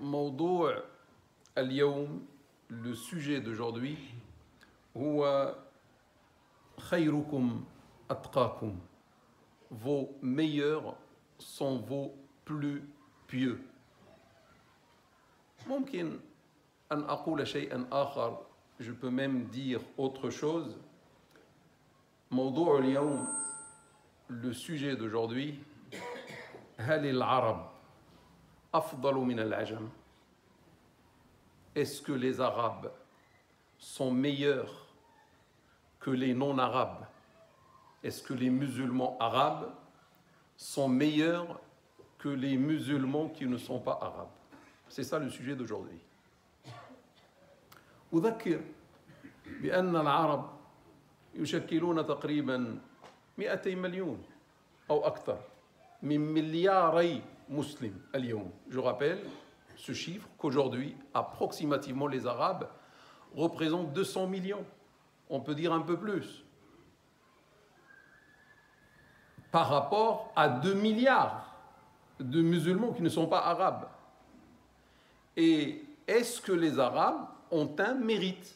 موضوع اليوم, le sujet d'aujourd'hui, هو خيركم أتقاكم. Vos meilleurs sont vos plus pieux. ممكن أن أقول شيئا آخر, je peux même dire autre chose. موضوع اليوم, le sujet d'aujourd'hui, هل العرب أفضل من العجم? Est-ce que les Arabes sont meilleurs que les non-Arabes? Est-ce que les musulmans arabes sont meilleurs que les musulmans qui ne sont pas arabes? C'est ça le sujet d'aujourd'hui. أذكر بأن العرب يشكلون تقريبا 200 مليون أو أكثر من ملياري مسلم اليوم. Je rappelle ce chiffre qu'aujourd'hui, approximativement, les Arabes représentent 200 millions. On peut dire un peu plus. Par rapport à 2 milliards de musulmans qui ne sont pas arabes. Et est-ce que les Arabes ont un mérite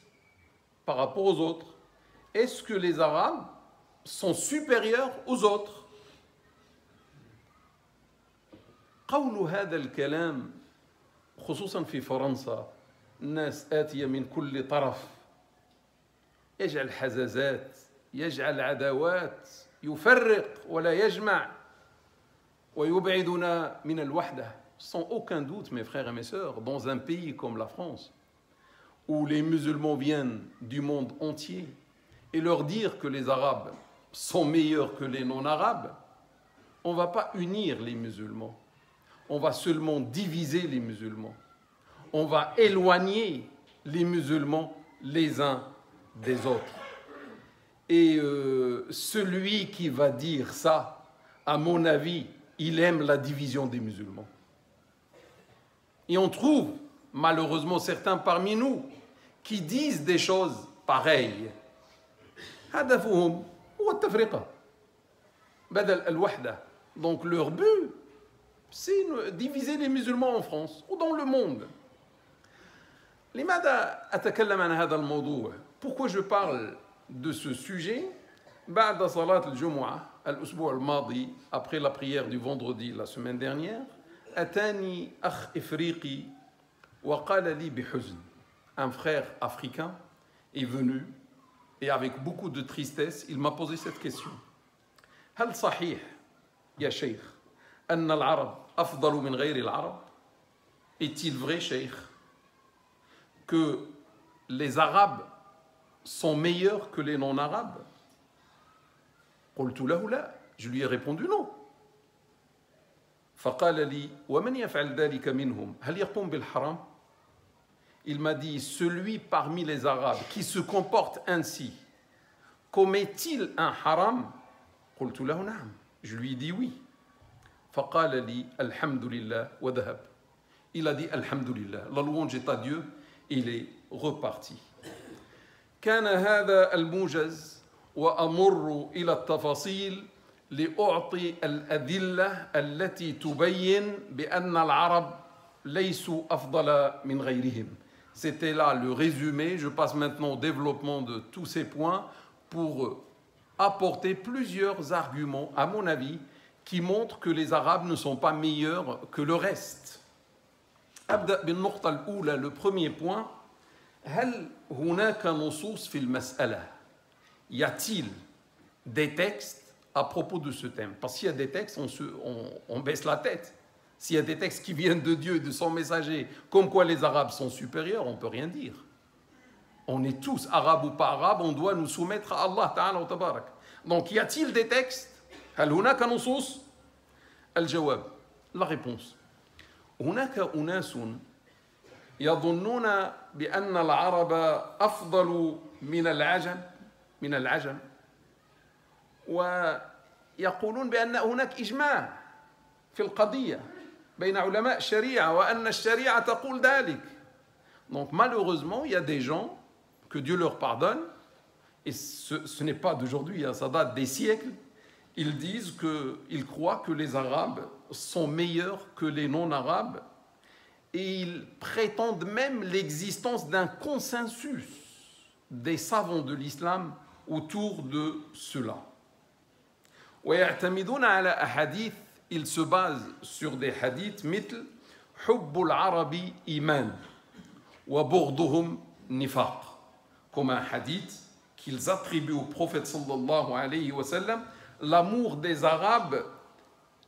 par rapport aux autres? Est-ce que les Arabes sont supérieurs aux autres? قول هذا الكلام خصوصا في فرنسا, الناس آتية من كل طرف, يجعل حزازات, يجعل عداوات, يفرق ولا يجمع ويبعدنا من الوحدة. Sans aucun doute, mes frères et mes sœurs, dans un pays comme la France, où les musulmans viennent du monde entier, et leur dire que les Arabes sont meilleurs que les non-Arabes, on ne va pas unir les musulmans. On va seulement diviser les musulmans. On va éloigner les musulmans les uns des autres. Et celui qui va dire ça, à mon avis, il aime la division des musulmans. Et on trouve malheureusement certains parmi nous qui disent des choses pareilles. هدفهم هو التفرقة بدل الوحدة. Donc leur but, c'est diviser les musulmans en France ou dans le monde. لماذا أتكلم عن هذا الموضوع? Pourquoi je parle de ce sujet? بعد صلاة الجمعة الأسبوع الماضي, après la prière du vendredi la semaine dernière, أتاني أخ إفريقي وقال لي بحزن. Un frère africain est venu et avec beaucoup de tristesse, il m'a posé cette question. هل صحيح يا شيخ أن العرب أفضل من غير العرب? Est-il vrai, Cheikh, que les Arabes sont meilleurs que les non-Arabes? قلت له لا. Je lui ai répondu non. فقال لي ومن يفعل ذلك منهم هل يقوم بالحرام? Il m'a dit, celui parmi les Arabes qui se comporte ainsi, commet-il un haram? قلت له نعم. Je lui ai dit oui. فقال لي الحمد لله وذهب. Il a dit alhamdulillah, la louange est à Dieu, il est reparti. كان هذا الموجز وأمر إلى التفاصيل لأعطي الأدلة التي تبين بأن العرب ليسوا أفضل من غيرهم. C'était là le résumé. Je passe maintenant au développement de tous ces points pour apporter plusieurs arguments, à mon avis, qui montrent que les Arabes ne sont pas meilleurs que le reste. أبدأ بالنقطة الأولى, le premier point. هل هناك نصوص في المسألة? Y a-t-il des textes à propos de ce thème? Parce qu'il y a des textes, on baisse la tête. S'il y a des textes qui viennent de Dieu, de son messager, comme quoi les Arabes sont supérieurs, on ne peut rien dire. On est tous, arabes ou pas arabes, on doit nous soumettre à Allah Ta'ala wa Tabarak. Donc, y a-t-il des textes? هل هناك نصوص؟ الجواب, la réponse. هناك أناس يظنون بأن العرب أفضل من العجم ويقولون بأن هناك إجماع في القضية بين علماء الشريعة وأن الشريعة تقول ذلك. Donc malheureusement, il y a des gens, que Dieu leur pardonne, et ce n'est pas d'aujourd'hui, ça date des siècles, ils disent qu'ils croient que les Arabes sont meilleurs que les non-Arabes et ils prétendent même l'existence d'un consensus des savants de l'islam autour de cela. ويعتمدون على أحاديث, ils se basent sur des hadiths مثل حب العرب إيمان وبغضهم نفاق, comme un hadith qu'ils attribuent au prophète sallallahu alayhi wa sallam. L'amour des Arabes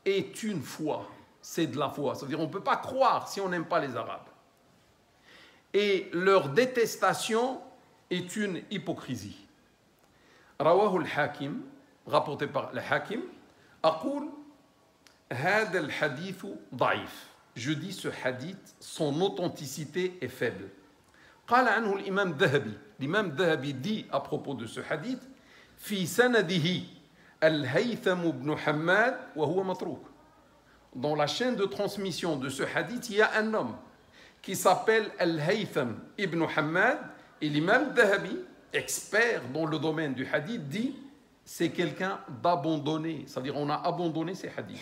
est une foi, c'est de la foi, c'est-à-dire on ne peut pas croire si on n'aime pas les Arabes. Et leur détestation est une hypocrisie. رواه الحاكم, rapporté par le Hakim, أقول هذا الحديث ضعيف. Je dis ce hadith, son authenticité est faible. قال عنه الإمام الذهبي, l'imam Dhahabi dit à propos de ce hadith, في سنده الهيثم بن حماد وهو متروك. Dans la chaîne de transmission de ce hadith, il y a un homme qui s'appelle Al-Haytham ibn Hammad, et l'imam Dhahabi, expert dans le domaine du hadith, dit c'est quelqu'un d'abandonné, c'est-à-dire on a abandonné ces hadiths.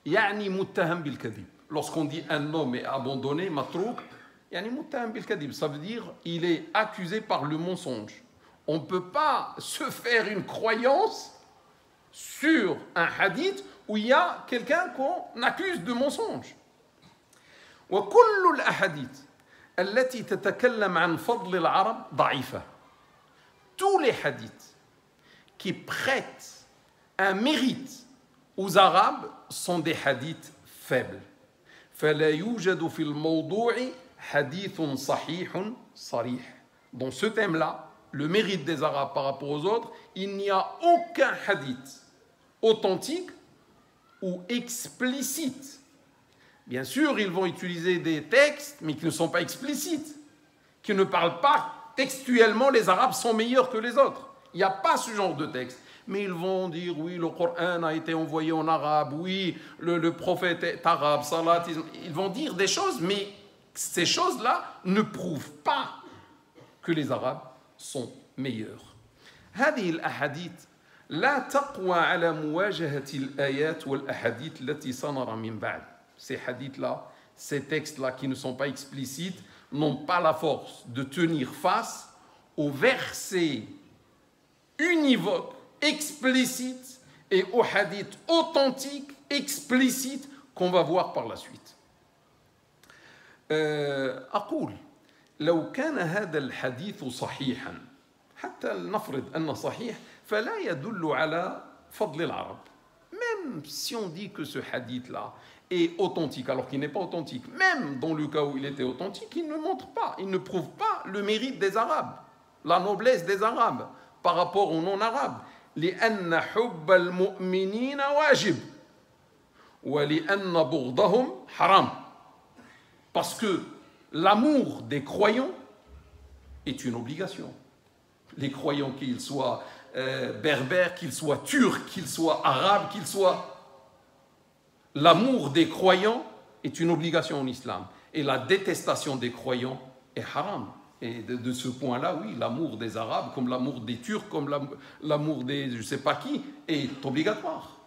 يعني متهم بالكذب. Lorsqu'on dit un homme est abandonné, matrouk, يعني متهم بالكذب, ça veut dire il est accusé par le mensonge. On ne peut pas se faire une croyance sur un hadith où il y a quelqu'un qu'on accuse de mensonge. وكل الأحاديث التي تتكلم عن فضل العرب ضعيفة. Tous les hadiths qui prêtent un mérite aux Arabes sont des hadiths faibles. فلا يوجد في الموضوع حديث صحيح صريح. Dans ce thème-là, le mérite des Arabes par rapport aux autres, il n'y a aucun hadith authentique ou explicite. Bien sûr, ils vont utiliser des textes, mais qui ne sont pas explicites, qui ne parlent pas textuellement, les Arabes sont meilleurs que les autres. Il n'y a pas ce genre de texte. Mais ils vont dire, oui, le Coran a été envoyé en arabe, oui, le prophète est arabe, salat, ils vont dire des choses, mais ces choses-là ne prouvent pas que les Arabes sont meilleurs. هذه الأحاديث لا تقوى على مواجهة الآيات والأحاديث التي سنرى من بعد. Ces hadiths-là, ces textes-là qui ne sont pas explicites, n'ont pas la force de tenir face aux versets univoques, explicites, et aux hadiths authentiques, explicites, qu'on va voir par la suite. أقول لو كان هذا الحديث صحيحا حتى نفرض أنه صحيح فلا يدل على فضل العرب. Même si on dit que ce hadith-là est authentique alors qu'il n'est pas authentique, même dans le cas où il était authentique, il ne montre pas, il ne prouve pas le mérite des Arabes, la noblesse des Arabes par rapport aux non-Arabes. لأن حب المؤمنين واجب ولأن بغضهم حرام. Parce que l'amour des croyants est une obligation. Les croyants, qu'ils soient berbères, qu'ils soient turcs, qu'ils soient arabes, qu'ils soient... L'amour des croyants est une obligation en islam. Et la détestation des croyants est haram. Et de ce point-là, oui, l'amour des Arabes, comme l'amour des Turcs, comme l'amour des je ne sais pas qui, est obligatoire.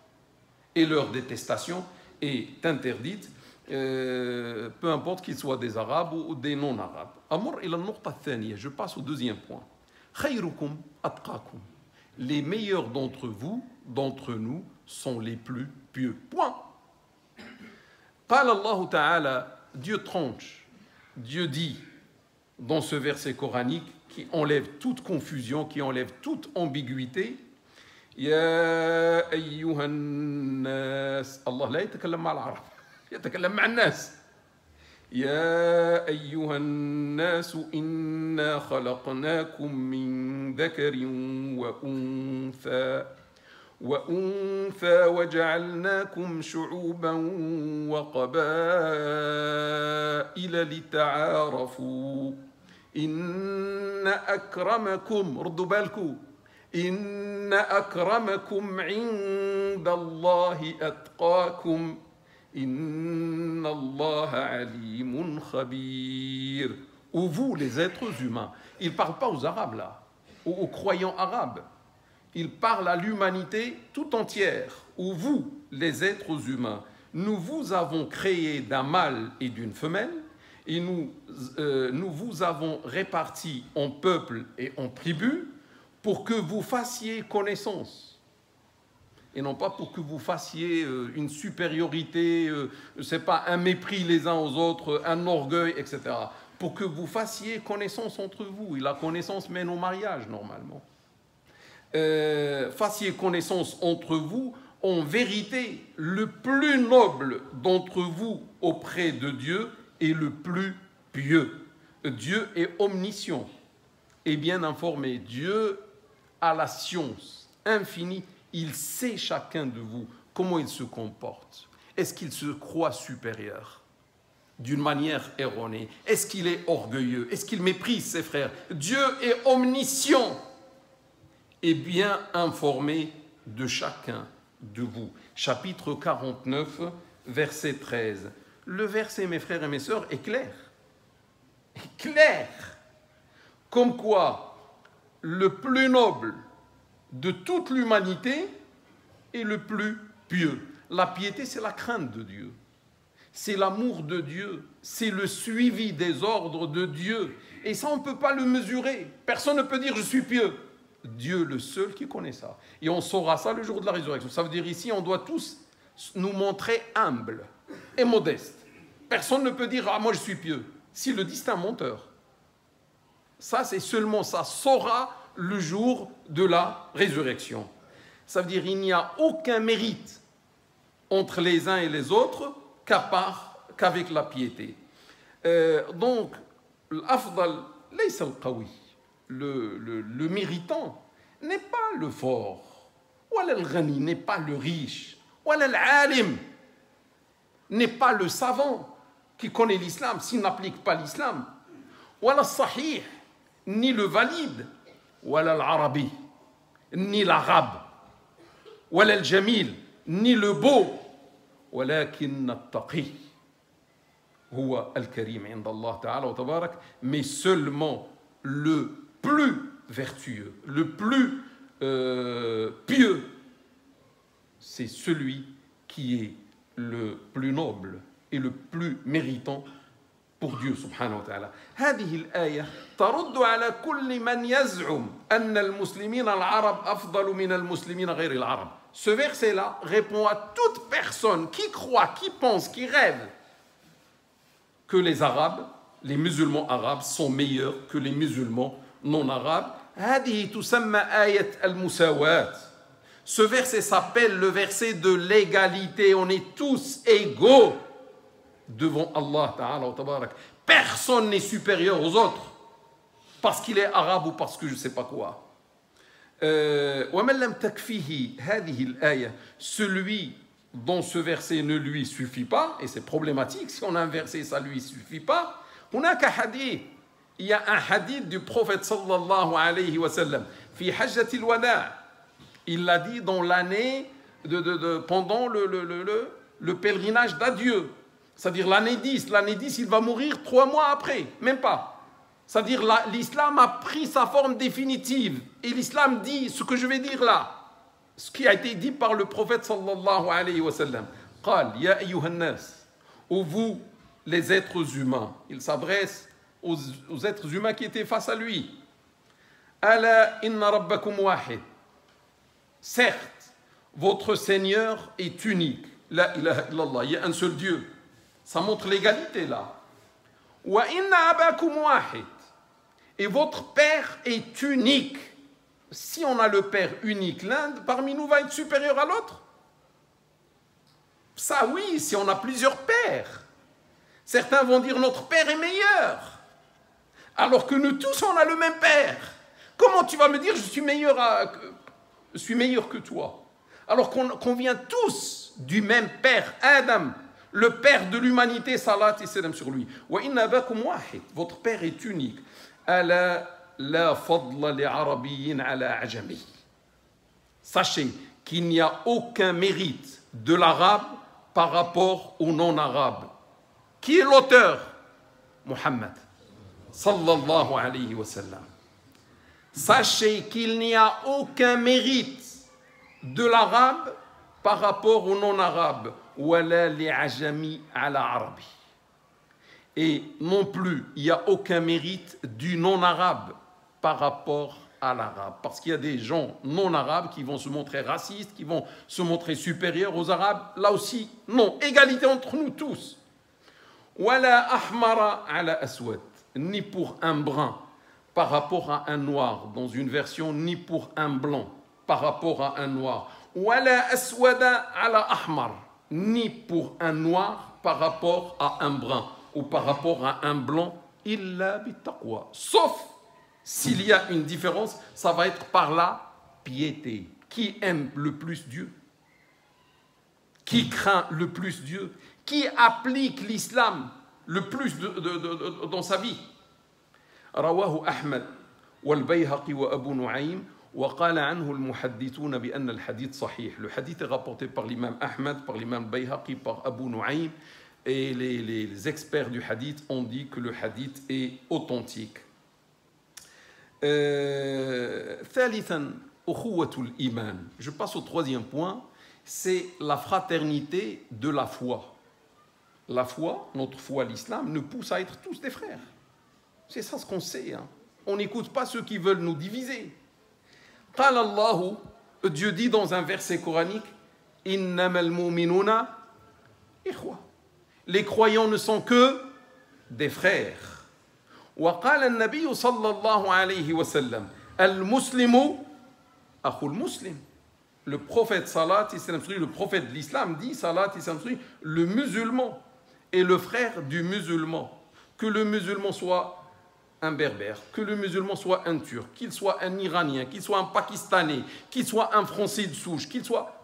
Et leur détestation est interdite, peu importe qu'ils soient des Arabes ou des non-Arabes. أمر إلى النقطة الثانية. Je passe au deuxième point. خيركم أتقاكم. Les meilleurs d'entre vous, d'entre nous, sont les plus pieux. Point. قال الله تعالى, Dieu tranche, Dieu dit dans ce verset coranique qui enlève toute confusion, qui enlève toute ambiguïté, يا أيها الناس, Allah لا يتكلم مع العرب, يتكلم مع الناس. يا أيها الناس إنا خلقناكم من ذكر وأنثى وجعلناكم شعوبا وقبائل لتعارفوا إن أكرمكم, ردوا بالكم, إن أكرمكم عند الله أتقاكم إن الله عليم خبير. Ou vous, les êtres humains, il ne parle pas aux Arabes là, aux croyants arabes. Il parle à l'humanité tout entière. Ou vous, les êtres humains, nous vous avons créé d'un mâle et d'une femelle, et nous vous avons répartis en peuples et en tribus pour que vous fassiez connaissance. Et non pas pour que vous fassiez une supériorité, c'est pas un mépris les uns aux autres, un orgueil, etc. Pour que vous fassiez connaissance entre vous. Et la connaissance mène au mariage, normalement. Fassiez connaissance entre vous. En vérité, le plus noble d'entre vous auprès de Dieu est le plus pieux. Dieu est omniscient et bien informé. Dieu a la science infinie. Il sait chacun de vous comment il se comporte. Est-ce qu'il se croit supérieur d'une manière erronée? Est-ce qu'il est orgueilleux? Est-ce qu'il méprise ses frères? Dieu est omniscient et bien informé de chacun de vous. Chapitre 49, verset 13. Le verset, mes frères et mes sœurs, est clair. Clair. Comme quoi, le plus noble de toute l'humanité est le plus pieux. La piété, c'est la crainte de Dieu. C'est l'amour de Dieu. C'est le suivi des ordres de Dieu. Et ça, on ne peut pas le mesurer. Personne ne peut dire « je suis pieux ». Dieu le seul qui connaît ça. Et on saura ça le jour de la résurrection. Ça veut dire ici, on doit tous nous montrer humbles et modestes. Personne ne peut dire « ah, moi je suis pieux ». S'il le dit, c'est un menteur. Ça, c'est seulement ça saura le jour de la résurrection. Ça veut dire qu'il n'y a aucun mérite entre les uns et les autres qu'avec la piété. Donc, l'afdal, laysa al-qawi. Le méritant n'est pas le fort, wala al-ghani n'est pas le riche, wala al-alim n'est pas le savant qui connaît l'islam s'il n'applique pas l'islam, wala al-sahih ni le valide, wala al-arabi ni l'arabe, wala al-jamil ni le beau, walakin at-taqi huwa al-karim inda Allah ta'ala wa tabarak, mais seulement le plus vertueux, le plus pieux, c'est celui qui est le plus noble et le plus méritant pour Dieu subhanahu wa ta'ala. هذه الآية ترد على كل من يزعم أن المسلمين العرب أفضل من المسلمين غير العرب. Ce verset-là répond à toute personne qui croit, qui pense, qui rêve que les Arabes, les musulmans arabes sont meilleurs que les musulmans non arabes. هذه تسمى آية المساواة. Ce verset s'appelle le verset de l'égalité. On est tous égaux devant Allah Ta'ala wa Tabarak. Personne n'est supérieur aux autres parce qu'il est arabe ou parce que je ne sais pas quoi. ومن لم تكفيه هذه الآية, celui dont ce verset ne lui suffit pas, et c'est problématique, si on a un verset ça ne lui suffit pas, هناك حديث, il y a un hadith du prophète sallallahu alayhi wa sallam, fi hajjati al-wada', il l'a dit dans l'année pendant le pèlerinage d'adieu, c'est-à-dire l'année 10, il va mourir 3 mois après, même pas. C'est-à-dire l'islam a pris sa forme définitive, et l'islam dit ce que je vais dire là, ce qui a été dit par le prophète sallallahu alayhi wa sallam. قال يا أيها الناس, ou vous les êtres humains, il s'adresse aux êtres humains qui étaient face à lui. ألا إن ربكم واحد. Certes, votre Seigneur est unique. La ilaha illallah, il y a un seul Dieu. Ça montre l'égalité là. وإن أباكم واحد. Et votre Père est unique. Si on a le Père unique, l'un parmi nous va être supérieur à l'autre? Ça oui, si on a plusieurs pères. Certains vont dire notre Père est meilleur. Alors que nous tous, on a le même Père. Comment tu vas me dire je suis meilleur que toi? Alors qu'on vient tous du même Père, Adam, le Père de l'humanité, salat et salam sur lui. وَإِنَّ أَبَاكُمْ وَاحِدٌ. Votre Père est unique. أَلَا لَا فَضْلَ لِعَرَبِيٍّ عَلَى عَجَمِيٍّ. Sachez qu'il n'y a aucun mérite de l'arabe par rapport au non-arabe. Qui est l'auteur? Muhammad sallallahu alayhi wa sallam. Sachez qu'il n'y a aucun mérite de l'arabe par rapport au non-arabe. ولا لعجمي على عربي. Et non plus, il n'y a aucun mérite du non-arabe par rapport à l'arabe. Parce qu'il y a des gens non-arabes qui vont se montrer racistes, qui vont se montrer supérieurs aux arabes. Là aussi, non. Égalité entre nous tous. Wala ahmara ala aswad. Ni pour un brun par rapport à un noir dans une version, ni pour un blanc par rapport à un noir. Wala aswada ala ahmar. Ni pour un noir par rapport à un brun ou par rapport à un blanc, illa bittaqwa. Sauf s'il y a une différence, ça va être par la piété. Qui aime le plus Dieu? Qui craint le plus Dieu? Qui applique l'islam le plus dans sa vie? رواه أحمد والبيهقي وأبو نعيم وقال عنه المحدثون بأن الحديث صحيح. Le hadith est rapporté par l'imam Ahmed, par l'imam Bayhaqi, par Abu Nu'aym, et les experts du hadith ont dit que le hadith est authentique. ثالثا أخوة الإيمان. Je passe au troisième point, c'est la fraternité de la foi. La foi, notre foi, l'islam, nous pousse à être tous des frères. C'est ça ce qu'on sait. Hein. On n'écoute pas ceux qui veulent nous diviser. قال الله, Dieu dit dans un verset coranique, إنما المؤمنون إخوة. Les croyants ne sont que des frères. وقال النبي صلى الله عليه وسلم المسلم أخو المسلم. Le prophète Salat, le prophète de l'islam dit Salat, le musulman est le frère du musulman. Que le musulman soit un berbère, que le musulman soit un turc, qu'il soit un iranien, qu'il soit un pakistanais, qu'il soit un français de souche, qu'il soit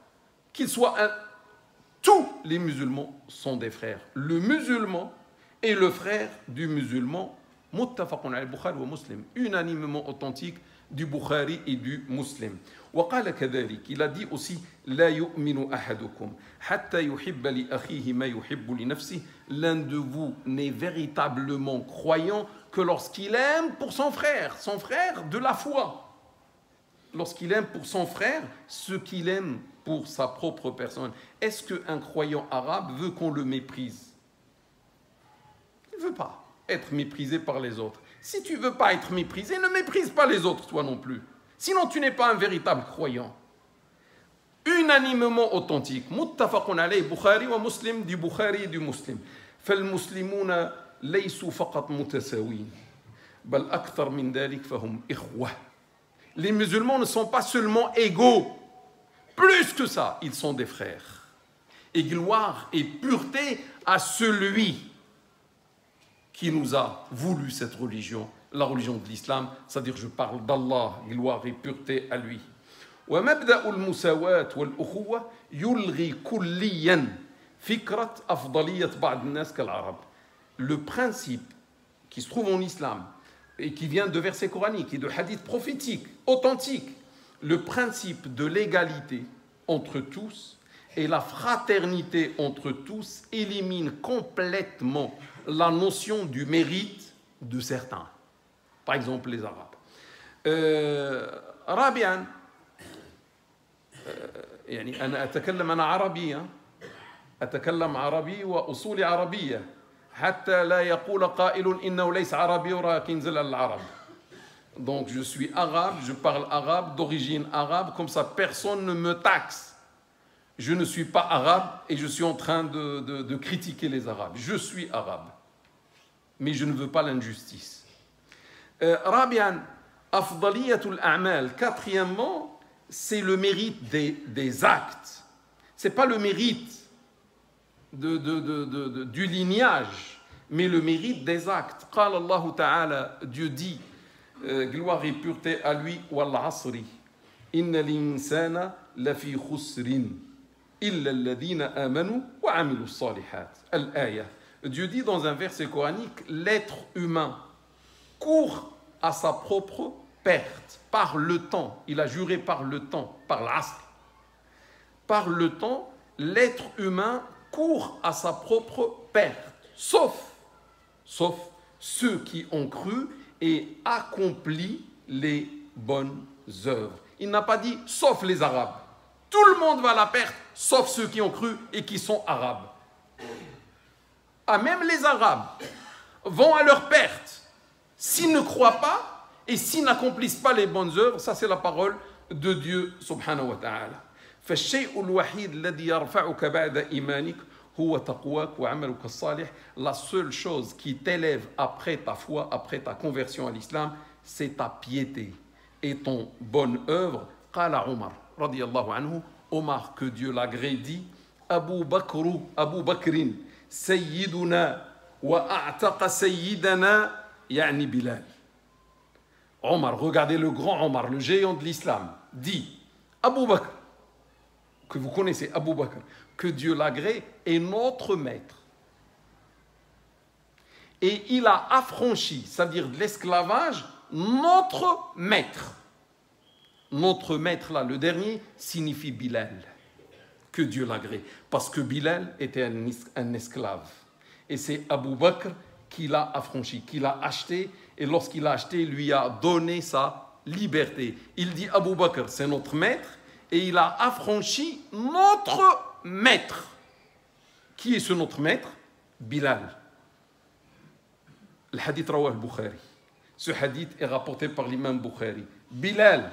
un... Tous les musulmans sont des frères. Le musulman est le frère du musulman, muttafaqun al-Bukhari wa Muslim, unanimement authentique du Bukhari et du Muslim. وقال كذلك, il a dit aussi لا يؤمن أحدكم حتى يحب لأخيه ما يحب لنفسه. L'un de vous n'est véritablement croyant que lorsqu'il aime pour son frère de la foi, lorsqu'il aime pour son frère ce qu'il aime pour sa propre personne. Est-ce qu'un croyant arabe veut qu'on le méprise? Il ne veut pas être méprisé par les autres. Si tu ne veux pas être méprisé, ne méprise pas les autres, toi non plus. Sinon, tu n'es pas un véritable croyant. Unanimement authentique. Muttafaqun alayhi, Bukhari wa Muslim, du Bukhari et du Muslim. فالمسلمون ليسوا فقط متساوين بل أكثر من ذلك فهم إخوة. Les musulmans ne sont pas seulement égaux. Plus que ça, ils sont des frères. Et gloire et pureté à celui qui nous a voulu cette religion, la religion de l'islam, c'est-à-dire je parle d'Allah, gloire et pureté à lui. ومبدأ المساواة والأخوة يلغي كليا فكرة أفضلية بعض الناس كالعرب. Le principe qui se trouve en islam et qui vient de versets coraniques et de hadiths prophétiques authentiques, le principe de l'égalité entre tous et la fraternité entre tous élimine complètement la notion du mérite de certains. Par exemple, les Arabes. رابعا يعني أنا أتكلم أنا عربي أتكلم عربي وأصولي عربية حتى لا يقول قائل إنه ليس عربي ولكن ينزل العرب. Donc je suis arabe, je parle arabe, d'origine arabe, comme ça personne ne me taxe. Je ne suis pas arabe et je suis en train de critiquer les arabes. Je suis arabe, mais je ne veux pas l'injustice. رابعا أفضلية الأعمال. Quatrièmement, c'est le mérite des actes. Ce n'est pas le mérite du lignage, mais le mérite des actes. قال الله تعالى, Dieu dit, gloire et pureté à lui, وَالْعَصْرِ إِنَّ الْإِنسَانَ لَفِي خُسْرٍ إِلَّا الَّذِينَ آمَنُوا وَعَمِلُوا الصَّالِحَاتِ. Al-Aya. Dieu dit dans un verset coranique, l'être humain court à sa propre perte par le temps. Il a juré par le temps, par l'asr. Par le temps, l'être humain court à sa propre perte, sauf ceux qui ont cru et accompli les bonnes œuvres. Il n'a pas dit sauf les Arabes. tout le monde va à la perte, sauf ceux qui ont cru et qui sont arabes. Ah, même les arabes vont à leur perte s'ils ne croient pas et s'ils n'accomplissent pas les bonnes œuvres. Ça, c'est la parole de Dieu subhanahu wa ta'ala. فالشيء الوحيد الذي يرفعك بعد إيمانك هو تقواك وعملك الصالح. La seule chose qui t'élève après ta foi, après ta conversion à l'islam, c'est ta piété et ton bonne œuvre. قال عمر رضي الله عنه, Omar, que Dieu l'agrée, dit Abu Bakr Sayyiduna wa a'taqa Sayyidana yani Bilal. Omar, regardez le grand Omar, le géant de l'islam, dit Abu Bakr, que vous connaissez, Abu Bakr, que Dieu l'agrée, est notre maître. Et il a affranchi, c'est-à-dire de l'esclavage, notre maître. Notre maître, là, le dernier, signifie Bilal, que Dieu l'agrée. Parce que Bilal était un esclave. Et c'est Abu Bakr qui l'a affranchi, qui l'a acheté. Et lorsqu'il l'a acheté, il lui a donné sa liberté. Il dit Abu Bakr, c'est notre maître. Et il a affranchi notre maître. Qui est ce notre maître? Bilal. Le hadith rawah al-Bukhari. Ce hadith est rapporté par l'imam Bukhari. Bilal,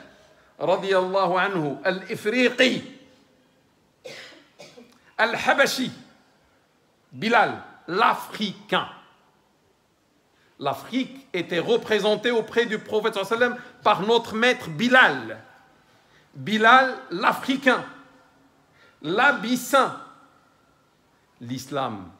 radiyallahu anhu, al-Ifriqi, al-Habashi. Bilal, l'Africain. L'Afrique était représentée auprès du prophète sallallahu alayhi wa sallam par notre maître Bilal. Bilal, l'Africain, l'Abyssin. L'islam.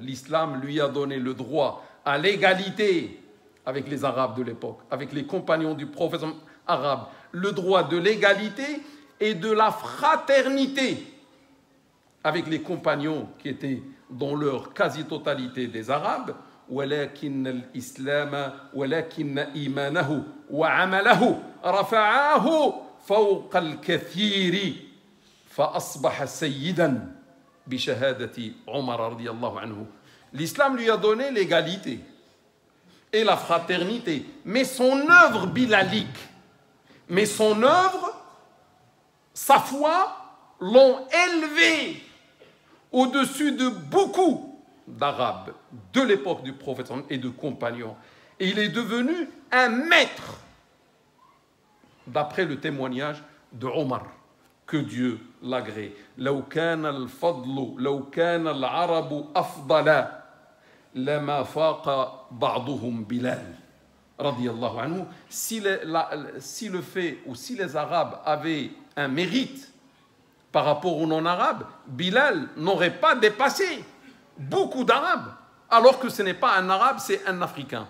L'islam lui a donné le droit à l'égalité avec les Arabes de l'époque, avec les compagnons du prophète arabe, le droit de l'égalité et de la fraternité avec les compagnons qui étaient dans leur quasi-totalité des Arabes. ولكن الإسلام ولكن إيمانه وعمله رفعاه فوق الكثير فأصبح سيدا بشهادة عمر رضي الله عنه. L'islam lui a donné l'égalité et la fraternité, mais son œuvre bilalique, mais son œuvre, sa foi, l'ont élevé au-dessus de beaucoup d'Arabes de l'époque du prophète et de compagnons. Et il est devenu un maître, d'après le témoignage de Omar, que Dieu l'agrée. لو كان الفضل لو كان العرب أفضل لما فاق بعضهم بلال رضي الله عنه. Si le fait ou si les Arabes avaient un mérite par rapport aux non-Arabes, Bilal n'aurait pas dépassé beaucoup d'Arabes, alors que ce n'est pas un Arabe, c'est un Africain.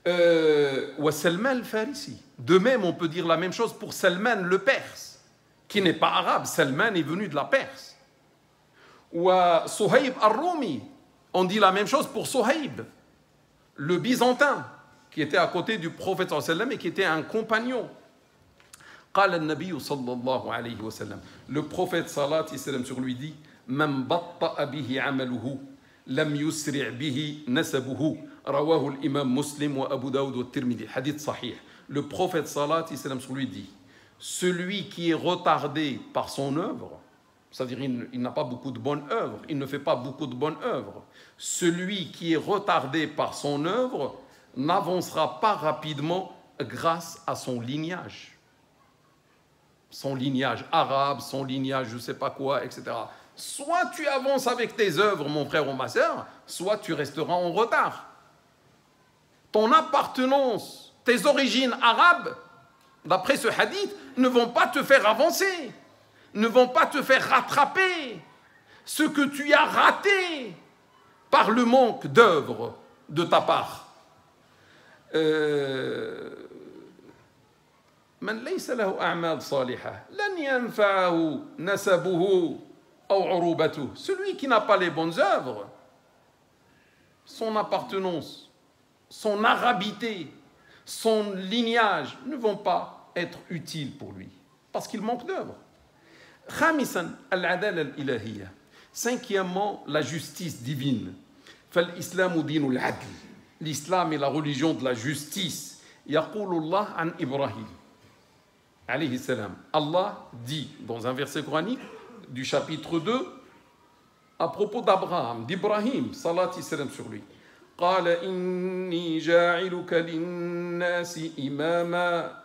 Salman al-Farisi. De même, on peut dire la même chose pour Salman le Perse, qui n'est pas arabe. Salman est venu de la Perse. Ou Suhaib al-Rumi. On dit la même chose pour Suhaib, le Byzantin, qui était à côté du prophète sallallahu alayhi wa sallam et qui était un compagnon. قال النبي صلى الله عليه وسلم. Le prophète sallallahu alayhi wa sallam sur lui dit من بطأ به عمله لم يسرع به نسبه رواه الإمام مسلم وأبو داود والترمذي. Hadith sahih. Le prophète sallallahu alayhi wa sallam sur lui dit celui qui est retardé par son œuvre, c'est-à-dire il n'a pas beaucoup de bonnes œuvres, il ne fait pas beaucoup de bonnes œuvres, celui qui est retardé par son œuvre n'avancera pas rapidement grâce à son lignage arabe, son lignage je ne sais pas quoi, etc. Soit tu avances avec tes œuvres, mon frère ou ma sœur, soit tu resteras en retard. Ton appartenance, tes origines arabes, d'après ce hadith, ne vont pas te faire avancer, ne vont pas te faire rattraper ce que tu as raté par le manque d'œuvre de ta part. من ليس له أعمال صالحة لن ينفعه نسبه أو عروبته. Celui qui n'a pas les bonnes œuvres, son appartenance, son arabité, son lignage ne vont pas être utiles pour lui parce qu'il manque d'œuvre. خامسا العدالة الإلهية. Cinquièmement, la justice divine. فالإسلام دين العدل. L'islam est la religion de la justice. يقول الله عن إبراهيم عليه السلام. Allah dit dans un verset coranique du chapitre 2 à propos d'Abraham, d'Ibrahim, salat et salam sur lui. قال إني جاعلك للناس إماما.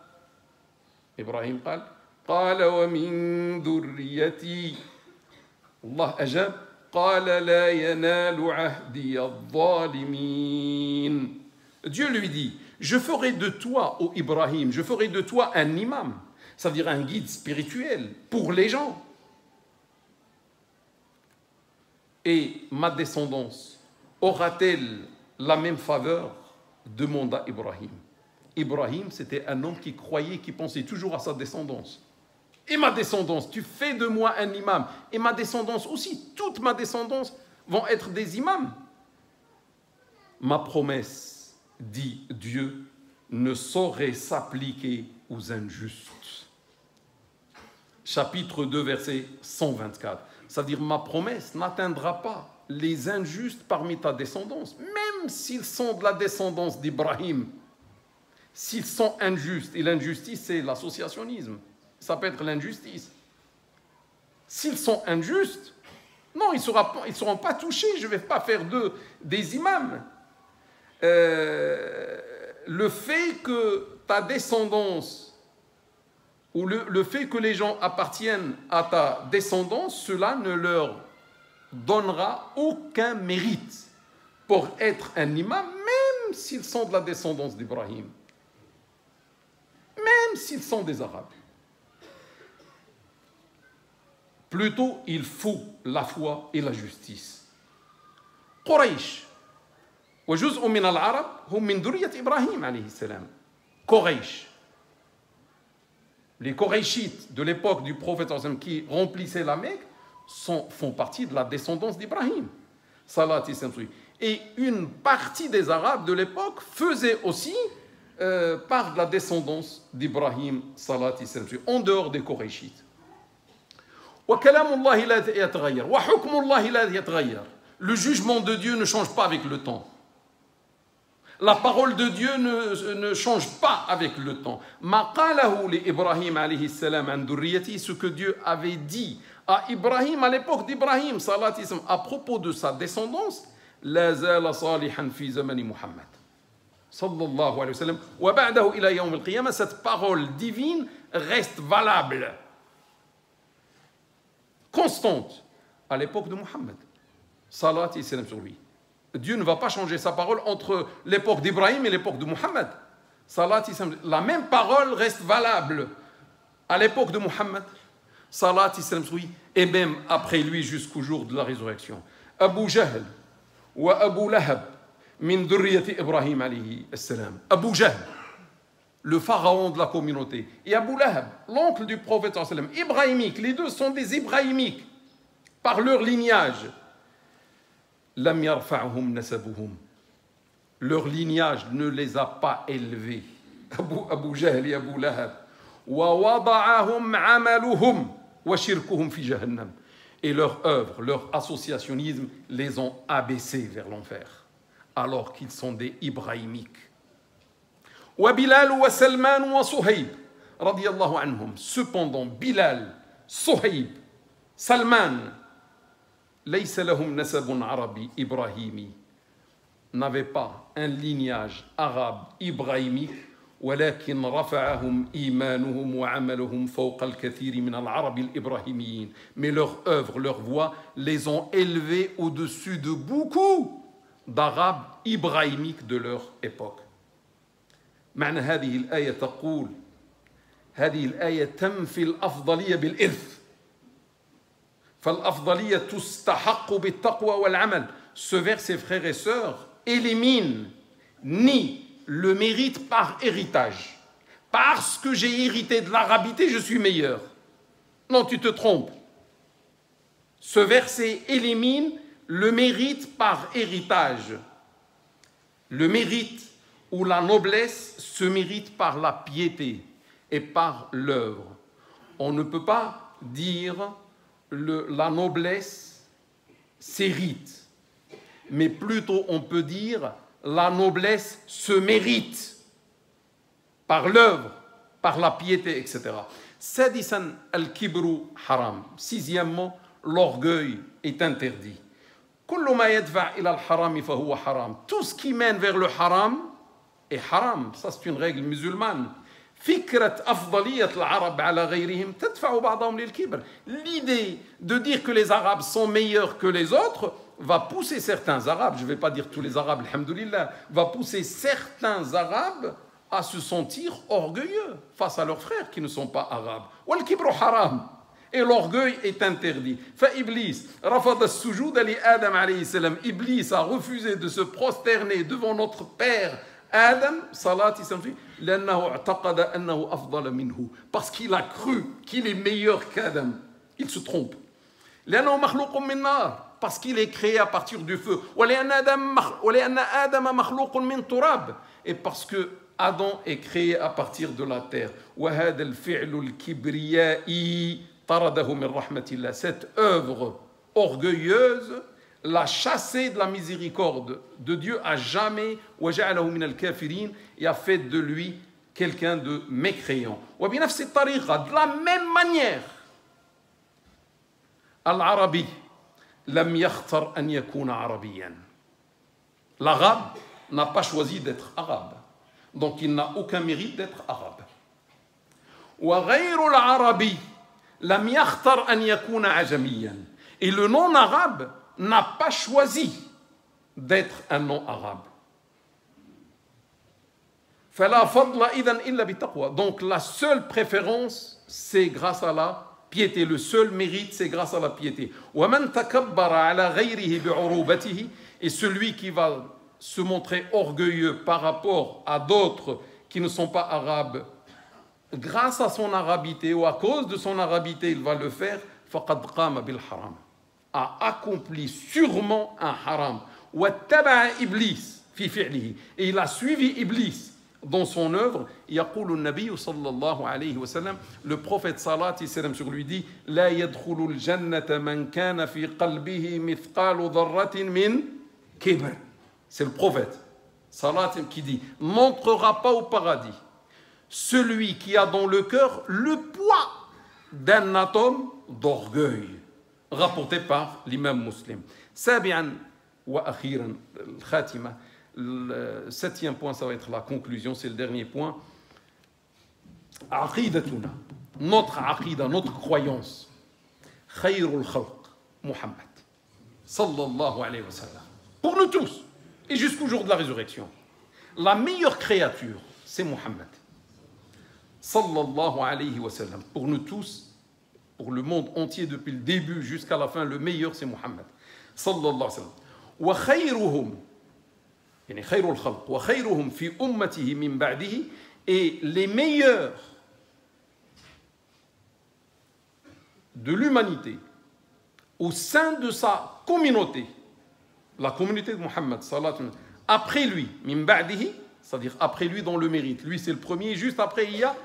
إبراهيم قال ومن ذريتي. الله أجاب قال لا ينال عهدي الظالمين. Dieu lui dit, je ferai de toi, ô Ibrahim, je ferai de toi un imam, ça veut dire un guide spirituel pour les gens. Et ma descendance aura-t-elle la même faveur? Demanda Ibrahim. Ibrahim, c'était un homme qui croyait, qui pensait toujours à sa descendance. Et ma descendance, tu fais de moi un imam. Et ma descendance aussi, toute ma descendance vont être des imams. Ma promesse, dit Dieu, ne saurait s'appliquer aux injustes. Chapitre 2, verset 124. Ça veut dire, ma promesse n'atteindra pas les injustes parmi ta descendance, même s'ils sont de la descendance d'Ibrahim. S'ils sont injustes, et l'injustice, c'est l'associationnisme. Ça peut être l'injustice. S'ils sont injustes, non, ils ne seront pas touchés. Je ne vais pas faire d'eux des imams. Le fait que ta descendance, ou le fait que les gens appartiennent à ta descendance, cela ne leur donnera aucun mérite pour être un imam, même s'ils sont de la descendance d'Ibrahim. Même s'ils sont des Arabes. Plutôt, il faut la foi et la justice. Quraysh. وجزء من العرب هم من ذرية إبراهيم عليه السلام. Quraysh. Les Qurayshites de l'époque du prophète qui remplissaient la Mecque font partie de la descendance d'Ibrahim. Et une partie des Arabes de l'époque faisait aussi part de la descendance d'Ibrahim, en dehors des Qurayshites. Le jugement de Dieu ne change pas avec le temps. La parole de Dieu ne change pas avec le temps. Ce que Dieu avait dit à Ibrahim à l'époque d'Ibrahim à propos de sa descendance, لا زال صالحا في زمن محمد صلى الله عليه وسلم وبعده إلى يوم القيامة. Cette parole divine reste valable, constante à l'époque de Muhammad. Salat et salam sur lui. Dieu ne va pas changer sa parole entre l'époque d'Ibrahim et l'époque de Muhammad. Salat et salam. La même parole reste valable à l'époque de Muhammad. Salat et salam sur lui. Et même après lui jusqu'au jour de la résurrection. Abu Jahl wa Abu Lahab min dhurriyyati Ibrahim alayhi salam. Abu Jahl, le pharaon de la communauté, et Abu Lahab, l'oncle du prophète ibrahimique. Les deux sont des ibrahimiques par leur lignage. Lam yarfa'hum nasabuhum. Leur lignage ne les a pas élevés. Abu Jahl et Abu Lahab. Wa wada'ahum amaluhum wa shirkuhum fi jahannam. Et leur œuvre, leur associationnisme les ont abaissés vers l'enfer, alors qu'ils sont des ibrahimiques. Wa Bilal wa Salman wa Suhayb radiyallahu anhum. Cependant, Bilal, Suhayb, Salman, laysa lahum nasabun arabi ibrahimi, n'avaient pas un lignage arabe ibrahimique. ولكن رفعهم إيمانهم وعملهم فوق الكثير من العرب الإبراهيميين. Mais leur œuvre, leur voix les ont élevés au-dessus de beaucoup d'Arabes ibrahimiques de leur époque. معنى هذه الآية تقول هذه الآية تنفي الأفضلية بالإرث فالأفضلية تستحق بالتقوى والعمل. Ce verset, frères et sœurs, élimine ni le mérite par héritage. Parce que j'ai hérité de l'arabité, je suis meilleur. Non, tu te trompes. Ce verset élimine le mérite par héritage. Le mérite ou la noblesse se mérite par la piété et par l'œuvre. On ne peut pas dire la noblesse s'hérite, mais plutôt on peut dire la noblesse se mérite. par l'œuvre, par la piété, etc. Sadisan al-kibru haram. Sixièmement, l'orgueil est interdit. Kullu ma yadfa' ila al-haram fa huwa haram. Tout ce qui mène vers le haram est haram. Ça, c'est une règle musulmane. فكرة أفضلية العرب على غيرهم تدفع بعضهم للكبر. L'idée de dire que les Arabes sont meilleurs que les autres va pousser certains Arabes, je ne vais pas dire tous les Arabes, alhamdoulilah, va pousser certains Arabes à se sentir orgueilleux face à leurs frères qui ne sont pas Arabes. والكبر حرام. Et l'orgueil est interdit. فإبليس رفض السجود لآدم عليه السلام. Iblis a refusé de se prosterner devant notre père Adam, salati samfi, لأنه اعتقد أنه أفضل منه. Parce qu'il a cru qu'il est meilleur qu'Adam. Il se trompe. لأنه مخلوق من نار. Parce qu'il est créé à partir du feu. ولأن آدم مخلوق من تراب. Et parce que Adam est créé à partir de la terre. وهذا الفعل الكبرياء طرده من رحمة الله. Cette œuvre orgueilleuse l'a chassé de la miséricorde de Dieu à jamais, et a fait de lui quelqu'un de mécréant. De la même manière, Al-Arabi lam yakhtar an yakuna arabiyan. L'arabe n'a pas choisi d'être arabe, donc il n'a aucun mérite d'être arabe. Wa ghayru al-arabi lam yakhtar an yakuna ajamiyan. Et le non-arabe n'a pas choisi d'être un non-arabe. Donc la seule préférence, c'est grâce à la piété. Le seul mérite, c'est grâce à la piété. Et celui qui va se montrer orgueilleux par rapport à d'autres qui ne sont pas arabes, grâce à son arabité ou à cause de son arabité, il va le faire, فَقَدْ قَامَ بِالْحَرَامِ, a accompli sûrement un haram. Et il a suivi Iblis dans son œuvre. Le prophète salat sur lui dit لا يدخل الجنة من كان في قلبه مثقال ذرة من كبر. C'est le prophète salat qui dit n'entrera pas au paradis celui qui a dans le cœur le poids d'un atome d'orgueil. Rapporté par l'imam muslim. سابعا وأخيرا الخاتمة. Le septième point, ça va être la conclusion, c'est le dernier point. عقيدتنا, notre aqida, notre croyance. خير الخلق Muhammad sallallahu alayhi wa sallam. Pour nous tous, et jusqu'au jour de la résurrection, la meilleure créature, c'est Muhammad sallallahu alayhi wa sallam. Pour nous tous, pour le monde entier depuis le début jusqu'à la fin, le meilleur c'est Muhammad sallallahu alayhi wa sallam. Wa khayruhum, yani khayrul khalq, wa khayruhum fi ummatihi min ba'dihi, et les meilleurs de l'humanité au sein de sa communauté, la communauté de Muhammad sallallahu alayhi wa sallam, après lui, min ba'dihi, c'est-à-dire après lui dans le mérite, lui c'est le premier, juste après il y a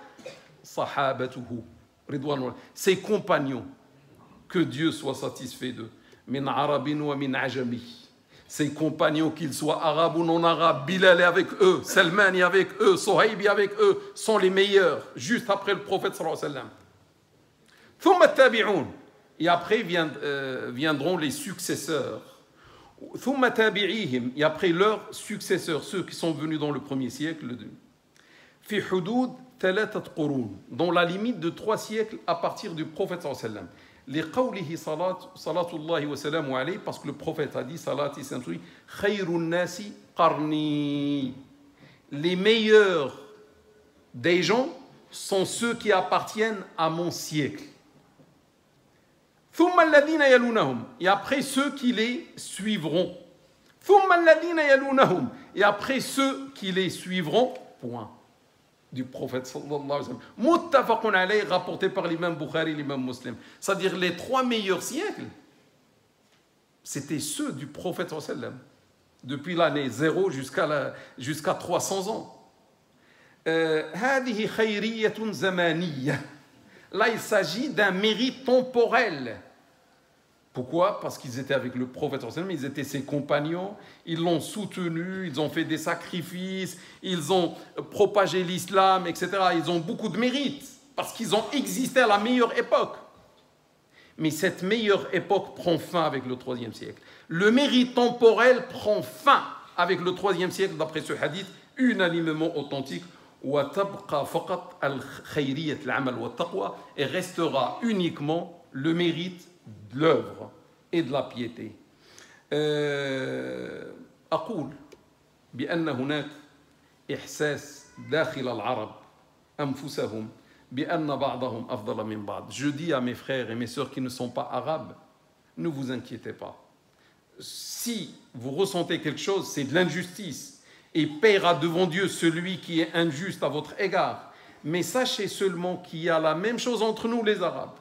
sahabatuhu, ses compagnons, que Dieu soit satisfait d'eux, min arabin wa min ajami, ses compagnons, qu'ils soient arabes ou non arabes, Bilal est avec eux, Salman est avec eux, Sohaib est avec eux, sont les meilleurs, juste après le prophète sallallahu alayhi wa sallam. Thumma tabi'un, et après viendront les successeurs. Thumma tabi'ihim, et après leurs successeurs, ceux qui sont venus dans le premier siècle, fi hudud ثلاثة قرون, dans la limite de 3 siècles à partir du prophète sallallahu alayhi wa sallam. لقوله صلاة الله وسلامه عليه, parce que le prophète a dit salati samsui khayrun nasi qarni, les meilleurs des gens sont ceux qui appartiennent à mon siècle. ثم الذين يلونهم, et après ceux qui les suivront. ثم الذين يلونهم, et après ceux qui les suivront. Point. Du prophète sallallahu alayhi wa sallam. Muttafaqun alayhi, rapporté par l'imam Bukhari, l'imam Muslim. C'est-à-dire les 3 meilleurs siècles, c'était ceux du prophète sallallahu alayhi wa sallam. Depuis l'année 0 jusqu'à 300 ans. هذه خيرية زمانية. Là, il s'agit d'un mérite temporel. Pourquoi? Parce qu'ils étaient avec le prophète, ils étaient ses compagnons, ils l'ont soutenu, ils ont fait des sacrifices, ils ont propagé l'islam, etc. Ils ont beaucoup de mérite, parce qu'ils ont existé à la meilleure époque. Mais cette meilleure époque prend fin avec le IIIe siècle. Le mérite temporel prend fin avec le IIIe siècle, d'après ce hadith, unanimement authentique. Et restera uniquement le mérite de l'œuvre et de la piété. أقول بأن هناك إحساس داخل العرب أنفسهم بأن بعضهم أفضل من بعض. Je dis à mes frères et mes sœurs qui ne sont pas arabes, ne vous inquiétez pas. Si vous ressentez quelque chose, c'est de l'injustice. Et paiera devant Dieu celui qui est injuste à votre égard. Mais sachez seulement qu'il y a la même chose entre nous les Arabes.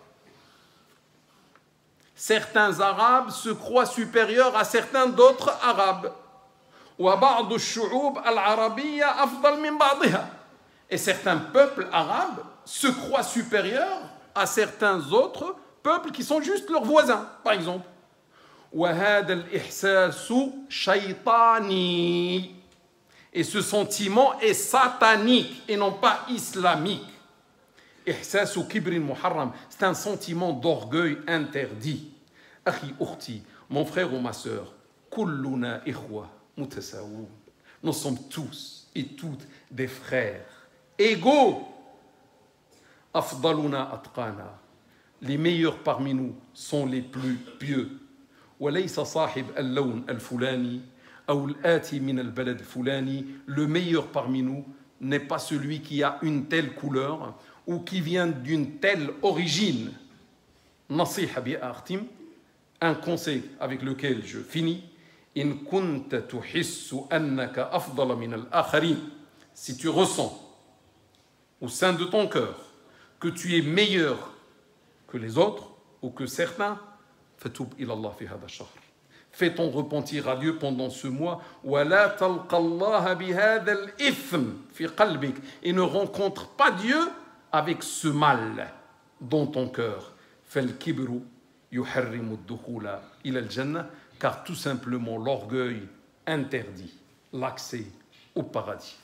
Certains Arabes se croient supérieurs à certains d'autres Arabes. Et certains peuples arabes se croient supérieurs à certains autres peuples qui sont juste leurs voisins, par exemple. Et ce sentiment est satanique et non pas islamique. C'est un sentiment d'orgueil interdit. Mon frère ou ma sœur, nous sommes tous et toutes des frères égaux. Les meilleurs parmi nous sont les plus pieux. Le meilleur parmi nous n'est pas celui qui a une telle couleur ou qui vient d'une telle origine. Un conseil avec lequel je finis. Si tu ressens au sein de ton cœur que tu es meilleur que les autres ou que certains, fais ton repentir à Dieu pendant ce mois et ne rencontre pas Dieu avec ce mal dans ton cœur. Car tout simplement l'orgueil interdit l'accès au paradis.